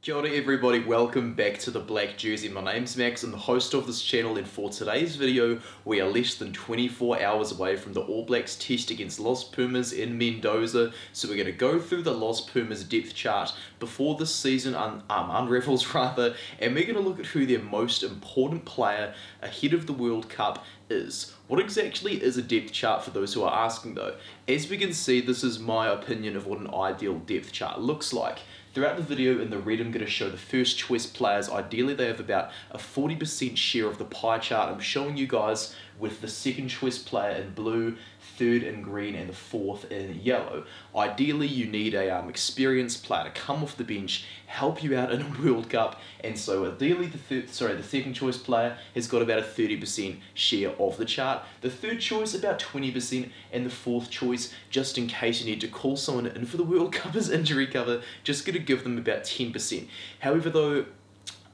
Kia ora everybody, welcome back to the Black Jersey. My name's Max, I'm the host of this channel, and for today's video we are less than 24 hours away from the All Blacks test against Los Pumas in Mendoza. So we're going to go through the Los Pumas depth chart before this season unravels rather, and we're going to look at who their most important player ahead of the World Cup is. What exactly is a depth chart for those who are asking though? As we can see, this is my opinion of what an ideal depth chart looks like. Throughout the video in the red, I'm going to show the first choice players. Ideally, they have about a 40% share of the pie chart. I'm showing you guys with the second choice player in blue, third in green, and the fourth in yellow. Ideally, you need a experienced player to come off the bench, help you out in a World Cup, and so ideally the second choice player has got about a 30% share of the chart. The third choice about 20%, and the fourth choice, just in case you need to call someone in for the World Cup as injury cover, just going to give them about 10%. However though,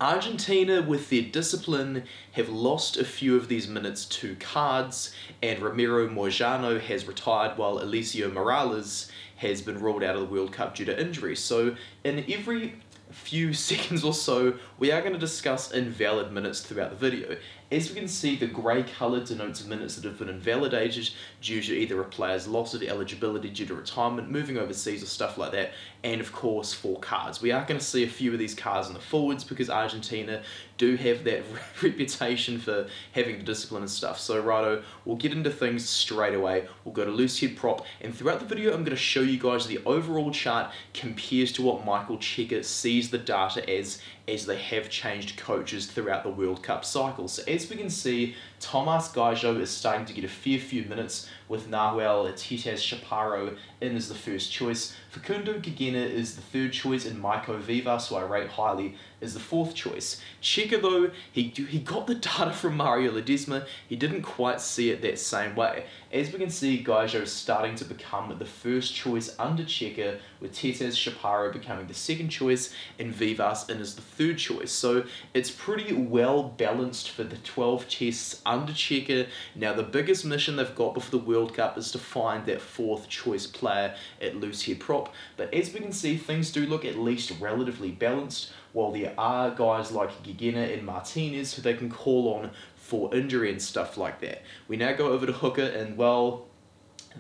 Argentina, with their discipline, have lost a few of these minutes to cards, and Ramiro Moyano has retired while Eliseo Morales has been ruled out of the World Cup due to injury. So in every few seconds or so, we are going to discuss invalid minutes throughout the video. As we can see, the grey colour denotes minutes that have been invalidated due to either a player's loss of eligibility due to retirement, moving overseas or stuff like that, and of course for cards. We are going to see a few of these cards in the forwards because Argentina do have that reputation for having the discipline and stuff. So righto, we'll get into things straight away. We'll go to loose head prop, and throughout the video I'm going to show you guys the overall chart compares to what Michael Cheika sees the data as they have changed coaches throughout the World Cup cycle. So as we can see, Tomas Gaijo is starting to get a fair few minutes with Nahuel Tetaz Chaparro in as the first choice. Facundo Gigena is the third choice, and Maiko Vivas, who I rate highly, is the fourth choice. Cheika though, he got the data from Mario Ledesma, he didn't quite see it that same way. As we can see, Gaijo is starting to become the first choice under Cheika, with Tetaz Chaparro becoming the second choice, and Vivas in as the third choice. So it's pretty well balanced for the 12 tests under Cheika. Now the biggest mission they've got before the World Cup is to find that fourth choice player at loose head prop. But as we can see, things do look at least relatively balanced, while there are guys like Gigena and Martinez who they can call on for injury and stuff like that. We now go over to hooker, and well,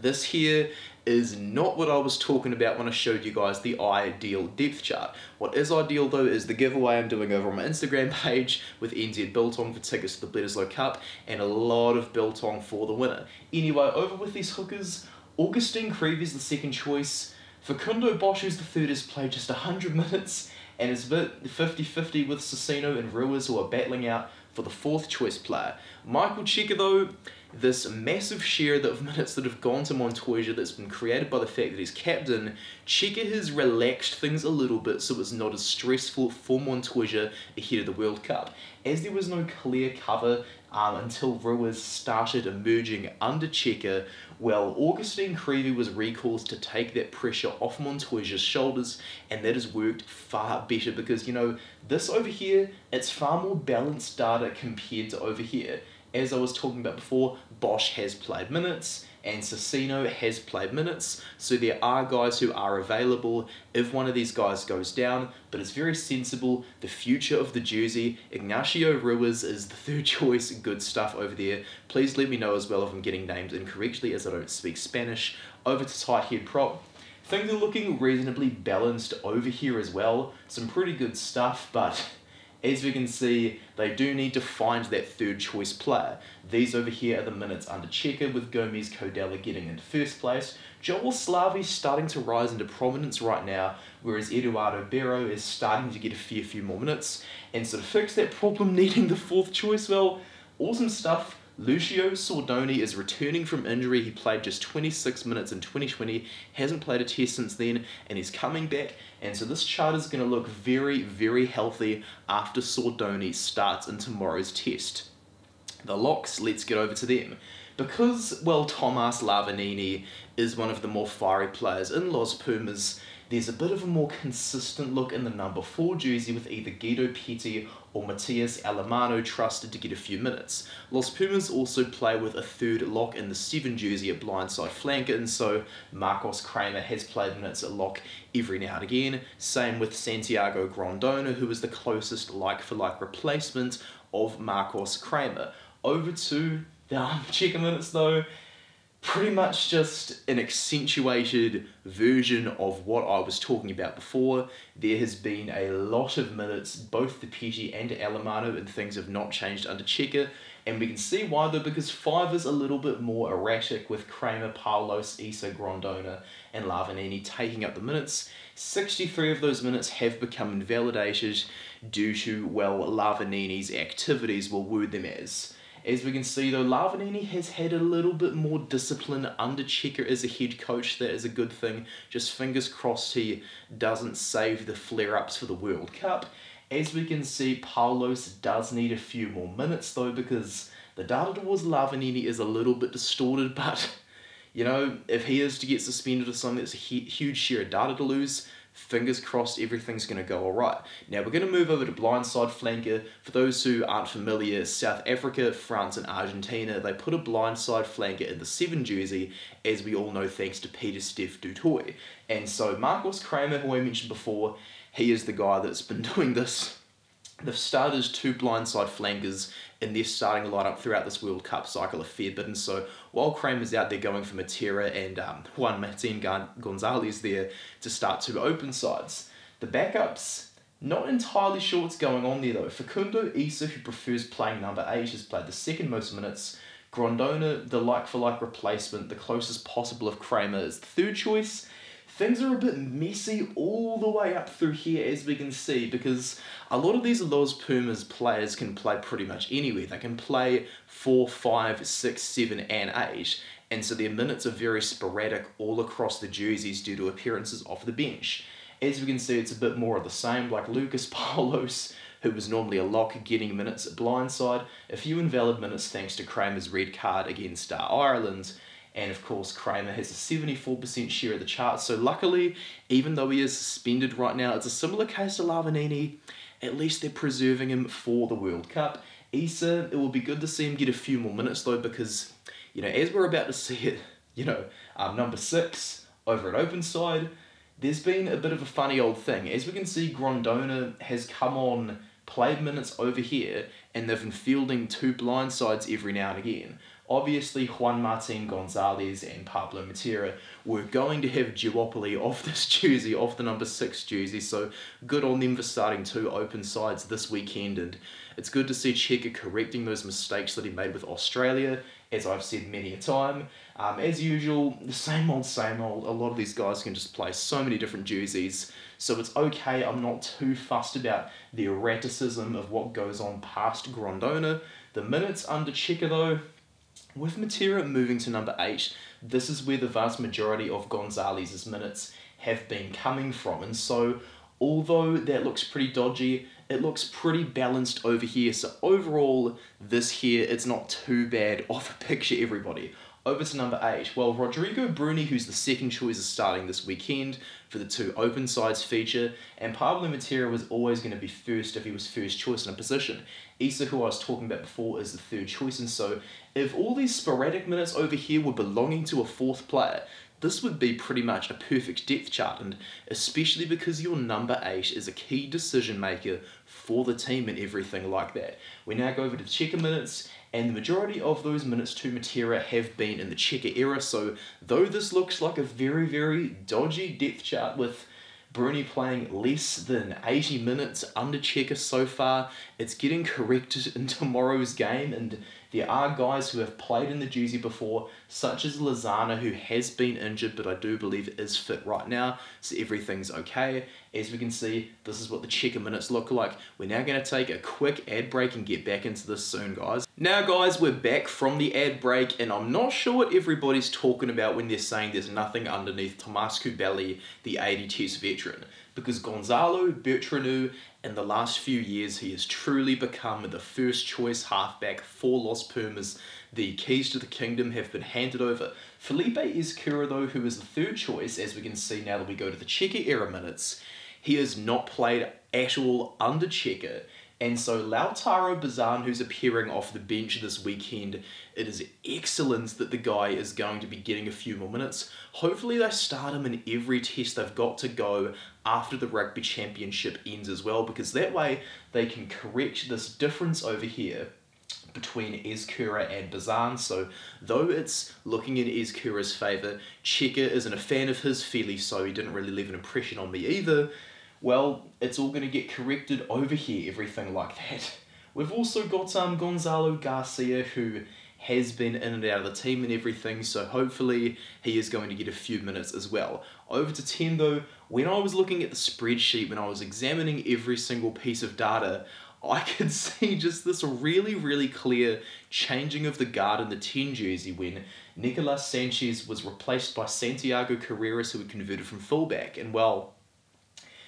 this here is not what I was talking about when I showed you guys the ideal depth chart. What is ideal though is the giveaway I'm doing over on my Instagram page with NZ Biltong for tickets to the Bledisloe Cup, and a lot of Biltong for the winner. Anyway, over with these hookers, Augustine Creevy's the second choice. Facundo Bosch, who's the third, has played just 100 minutes and is a bit 50-50 with Cecino and Ruiz, who are battling out for the fourth choice player. Michael Cheika though, this massive share of minutes that have gone to Montoya that's been created by the fact that he's captain, Cheika has relaxed things a little bit so it's not as stressful for Montoya ahead of the World Cup. As there was no clear cover until Ruiz started emerging under Cheika, well, Augustine Creevy was recalled to take that pressure off Montoya's shoulders, and that has worked far better because, you know, this over here, it's far more balanced data compared to over here. As I was talking about before, Bosch has played minutes and Cecino has played minutes, so there are guys who are available if one of these guys goes down, but it's very sensible. The future of the jersey, Ignacio Ruiz is the third choice, good stuff over there. Please let me know as well if I'm getting names incorrectly, as I don't speak Spanish. Over to tight head prop. Things are looking reasonably balanced over here as well, some pretty good stuff, but as we can see, they do need to find that third choice player. These over here are the minutes under Cheika, with Gomez Codella getting into first place. Joel Slavi's starting to rise into prominence right now, whereas Eduardo Barro is starting to get a fair few more minutes. And so to fix that problem needing the fourth choice, well, awesome stuff. Lucio Sordoni is returning from injury. He played just 26 minutes in 2020, hasn't played a test since then, and he's coming back. And so this chart is going to look very, very healthy after Sordoni starts in tomorrow's test. The locks, let's get over to them. Because, well, Tomas Lavanini is one of the more fiery players in Los Pumas, there's a bit of a more consistent look in the number 4 jersey with either Guido Petty or Matias Alemano trusted to get a few minutes. Los Pumas also play with a third lock in the 7 jersey at blindside flanker, and so Marcos Kramer has played minutes at lock every now and again. Same with Santiago Grondona, who is the closest like-for-like replacement of Marcos Kramer. Over to the checker minutes though, pretty much just an accentuated version of what I was talking about before. There has been a lot of minutes, both the Petty and Alemano, and things have not changed under checker. And we can see why though, because 5 is a little bit more erratic with Kramer, Paulos, Issa, Grondona and Lavanini taking up the minutes. 63 of those minutes have become invalidated due to, well, Lavanini's activities, will word them as. As we can see though, Lavanini has had a little bit more discipline under checker as a head coach. That is a good thing. Just fingers crossed he doesn't save the flare-ups for the World Cup. As we can see, Paulos does need a few more minutes though, because the data towards Lavanini is a little bit distorted, but you know, if he is to get suspended or something, that's a huge share of data to lose. Fingers crossed everything's going to go alright. Now we're going to move over to blindside flanker. For those who aren't familiar, South Africa, France and Argentina, they put a blindside flanker in the 7 jersey, as we all know, thanks to Peter Steph Dutoy. And so Marcos Kramer, who I mentioned before, he is the guy that's been doing this. They've started as 2 blindside flankers in their starting lineup throughout this World Cup cycle a fair bit, and so while Kramer's out there going for Matera and Juan Martin Gonzalez there to start 2 open sides, the backups, not entirely sure what's going on there though. Facundo Issa, who prefers playing number 8, has played the 2nd most minutes. Grondona, the like-for-like replacement, the closest possible of Kramer, is the 3rd choice. Things are a bit messy all the way up through here, as we can see, because a lot of these Los Pumas players can play pretty much anywhere. They can play 4, 5, 6, 7 and 8, and so their minutes are very sporadic all across the jerseys due to appearances off the bench. As we can see, it's a bit more of the same, like Lucas Paulos, who was normally a lock, getting minutes at blindside, a few invalid minutes thanks to Kramer's red card against Ireland. And of course, Kramer has a 74% share of the chart. So luckily, even though he is suspended right now, it's a similar case to Lavanini. At least they're preserving him for the World Cup. Issa, it will be good to see him get a few more minutes though, because, you know, as we're about to see it, you know, number 6 over at open side, there's been a bit of a funny old thing. As we can see, Grondona has come on, played minutes over here, and they've been fielding 2 blind sides every now and again. Obviously, Juan Martin Gonzalez and Pablo Matera were going to have duopoly off this jersey, off the number 6 jersey, so good on them for starting 2 open sides this weekend, and it's good to see Checker correcting those mistakes that he made with Australia, as I've said many a time. As usual, the same old, a lot of these guys can just play so many different jerseys, so it's okay. I'm not too fussed about the erraticism of what goes on past Grondona. The minutes under Checker though, with Matera moving to number 8, this is where the vast majority of Gonzalez's minutes have been coming from. And so, although that looks pretty dodgy, it looks pretty balanced over here. So overall, this here, it's not too bad of a picture, everybody. Over to number 8. Well, Rodrigo Bruni, who's the 2nd choice, is starting this weekend for the 2 open sides feature, and Pablo Matera was always going to be first if he was first choice in a position. Issa, who I was talking about before, is the 3rd choice, and so if all these sporadic minutes over here were belonging to a 4th player, this would be pretty much a perfect depth chart, and especially because your number 8 is a key decision maker for the team and everything like that. We now go over to the checker minutes, and the majority of those minutes to Matera have been in the checker era, so though this looks like a very, very dodgy depth chart with Bruni playing less than 80 minutes under checker so far, it's getting corrected in tomorrow's game, and there are guys who have played in the jersey before, such as Lozana, who has been injured, but I do believe is fit right now, so everything's okay. As we can see, this is what the checker minutes look like. We're now going to take a quick ad break and get back into this soon, guys. Now, guys, we're back from the ad break, and I'm not sure what everybody's talking about when they're saying there's nothing underneath Tomas Kubeli, the 80 Test veteran. because Gonzalo Bertranu, in the last few years, he has truly become the first choice halfback for Los Pumas. The keys to the kingdom have been handed over. Felipe Ezquerra, though, who is the third choice, as we can see now that we go to the Cheika era minutes, he has not played at all under Cheika. And so Lautaro Bazan, who's appearing off the bench this weekend, it is excellent that the guy is going to be getting a few more minutes. Hopefully they start him in every test they've got to go after the Rugby Championship ends as well, because that way they can correct this difference over here between Ezquerra and Bazan. So though it's looking in Ezquerra's favour, Cheika isn't a fan of his, fairly so, he didn't really leave an impression on me either. Well, it's all going to get corrected over here, everything like that. We've also got Gonzalo Garcia, who has been in and out of the team and everything, so hopefully he is going to get a few minutes as well. Over to 10 though, when I was looking at the spreadsheet, when I was examining every single piece of data, I could see just this really clear changing of the guard in the 10 jersey when Nicolas Sanchez was replaced by Santiago Carreras, who had converted from fullback. And well,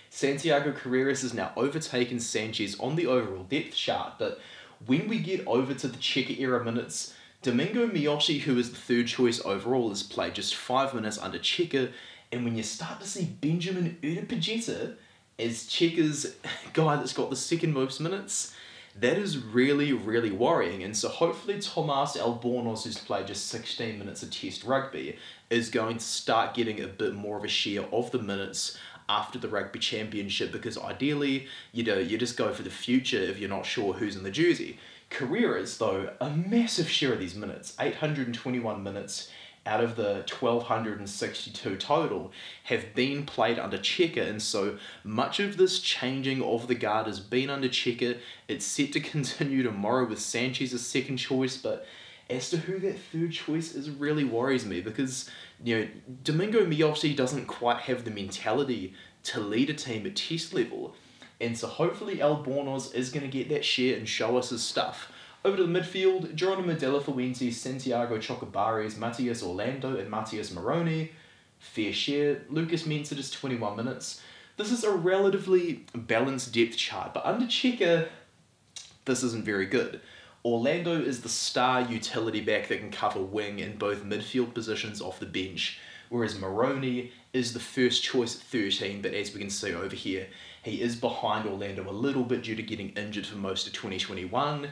Santiago Carreras has now overtaken Sanchez on the overall depth chart, but when we get over to the Cheika era minutes, Domingo Miyoshi, who is the third choice overall, has played just 5 minutes under Cheika, and when you start to see Benjamin Urdipageta as Cheika's guy that's got the second most minutes, that is really worrying. And so hopefully Tomas Albornoz, who's played just 16 minutes of test rugby, is going to start getting a bit more of a share of the minutes after the Rugby Championship, because ideally, you just go for the future if you're not sure who's in the jersey. Carreras, though, a massive share of these minutes, 821 minutes out of the 1,262 total, have been played under Cheika, and so much of this changing of the guard has been under Cheika. It's set to continue tomorrow with Sanchez as second choice, but as to who that third choice is really worries me, because Domingo Miyoshi doesn't quite have the mentality to lead a team at test level, and so hopefully Albornoz is going to get that share and show us his stuff. Over to the midfield, Geronimo De La Fuente, Santiago Chocobares, Matias Orlando and Matias Moroni, fair share. Lucas Mensah just 21 minutes. This is a relatively balanced depth chart, but under Cheika, this isn't very good. Orlando is the star utility back that can cover wing in both midfield positions off the bench, whereas Moroni is the first choice at 13, but as we can see over here, he is behind Orlando a little bit due to getting injured for most of 2021.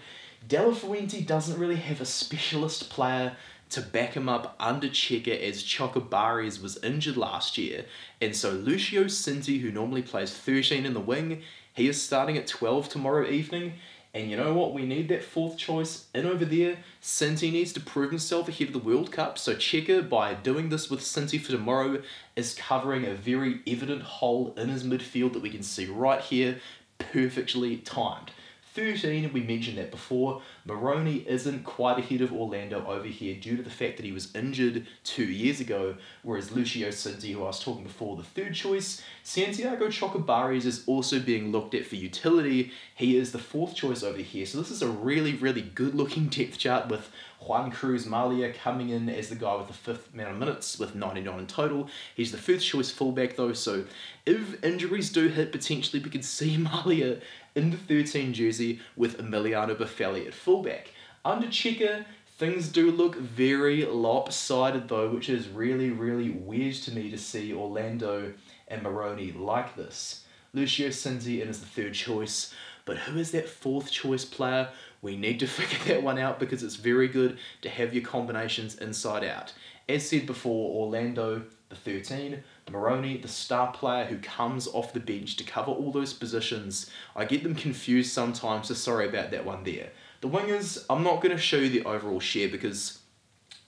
De La Fuente doesn't really have a specialist player to back him up under Cheika, as Chocobares was injured last year, and so Lucio Cinti, who normally plays 13 in the wing, he is starting at 12 tomorrow evening. And you know what? We need that fourth choice in over there. Cinti needs to prove himself ahead of the World Cup. So Cheika, by doing this with Cinti for tomorrow, is covering a very evident hole in his midfield that we can see right here, perfectly timed. 13, we mentioned that before. Moroni isn't quite ahead of Orlando over here due to the fact that he was injured 2 years ago, whereas Lucio Cinti, who I was talking before, the third choice. Santiago Chocobares is also being looked at for utility. He is the fourth choice over here. So this is a really good looking depth chart with Juan Cruz Malia coming in as the guy with the fifth amount of minutes with 99 in total. He's the first choice fullback though, so if injuries do hit, potentially we could see Malia in the 13 jersey with Emiliano Bufali at fullback. Under Cheika, things do look very lopsided though, which is really weird to me to see Orlando and Moroni like this. Lucio Cinti in as the third choice, but who is that fourth choice player? We need to figure that one out, because it's very good to have your combinations inside out. As said before, Orlando, the 13, Moroni, the star player who comes off the bench to cover all those positions. I get them confused sometimes, so sorry about that one there. The wingers, I'm not going to show you the overall share, because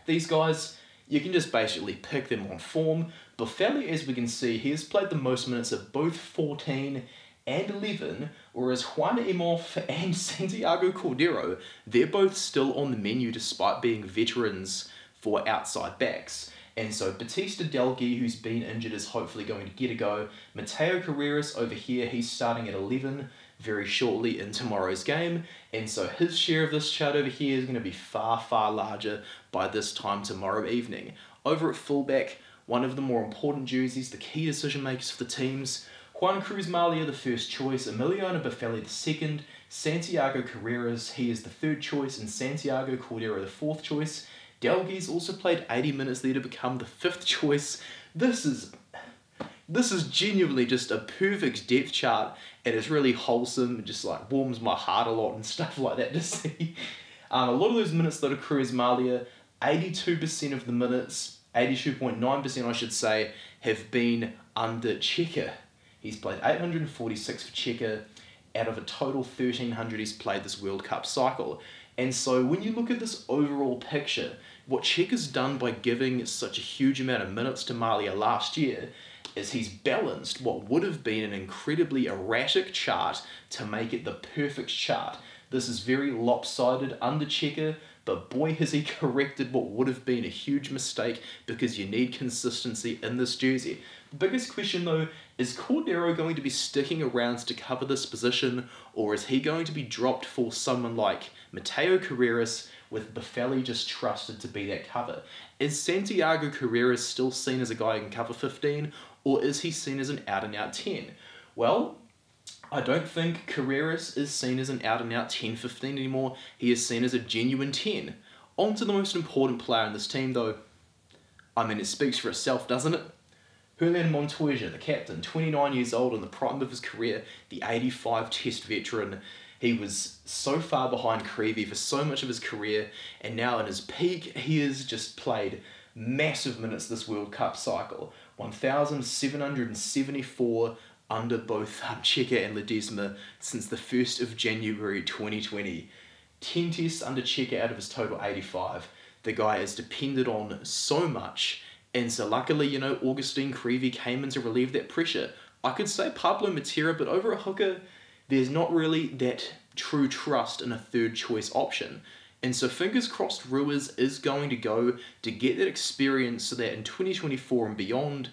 these guys, you can just basically pick them on form. Bufali, as we can see, he has played the most minutes of both 14 and 11, whereas Juan Emoff and Santiago Cordero, they're both still on the menu despite being veterans for outside backs. And so Batista Delgui, who's been injured, is hopefully going to get a go. Mateo Carreras over here, he's starting at 11 very shortly in tomorrow's game. And so his share of this chart over here is going to be far larger by this time tomorrow evening. Over at fullback, one of the more important jerseys, the key decision makers for the teams, Juan Cruz Malia, the first choice, Emiliano Buffelli, the second, Santiago Carreras, he is the third choice, and Santiago Cordero, the fourth choice. Delgues also played 80 minutes there to become the fifth choice. This is genuinely just a perfect depth chart, and it's really wholesome. It just like warms my heart a lot and stuff like that to see. A lot of those minutes though to Cruz Malia, 82% of the minutes, 82.9% I should say, have been under Cheika. He's played 846 for Cheika out of a total 1,300 he's played this World Cup cycle. And so when you look at this overall picture, what Cheika's done by giving such a huge amount of minutes to Malia last year is he's balanced what would have been an incredibly erratic chart to make it the perfect chart. This is very lopsided under Cheika, but boy has he corrected what would have been a huge mistake, because you need consistency in this jersey. The biggest question though, is Cordero going to be sticking around to cover this position, or is he going to be dropped for someone like Mateo Carreras, with Buffelli just trusted to be that cover? Is Santiago Carreras still seen as a guy who can cover 15, or is he seen as an out-and-out 10? Well, I don't think Carreras is seen as an out-and-out 10-15 anymore. He is seen as a genuine 10. On to the most important player in this team though. I mean, it speaks for itself, doesn't it? Julian Montoya, the captain, 29 years old, in the prime of his career, the 85 Test veteran. He was so far behind Creevy for so much of his career, and now in his peak, he has just played massive minutes this World Cup cycle. 1,774 under both Cheika and Ledesma since the 1st of January 2020. 10 tests under Cheika out of his total 85. The guy is depended on so much, and so luckily, you know, Augustine Creevy came in to relieve that pressure. I could say Pablo Matera, but over a hooker, there's not really that true trust in a third choice option. And so fingers crossed Ruiz is going to go to get that experience so that in 2024 and beyond,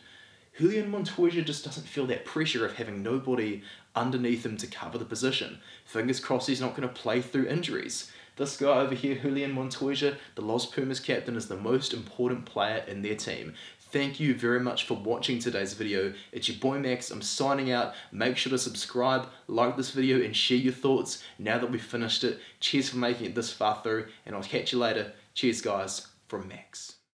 Julian Montoya just doesn't feel that pressure of having nobody underneath him to cover the position. Fingers crossed he's not going to play through injuries. This guy over here, Julian Montoya, the Los Pumas captain, is the most important player in their team. Thank you very much for watching today's video. It's your boy Max. I'm signing out. Make sure to subscribe, like this video, and share your thoughts now that we've finished it. Cheers for making it this far through, and I'll catch you later. Cheers, guys, from Max.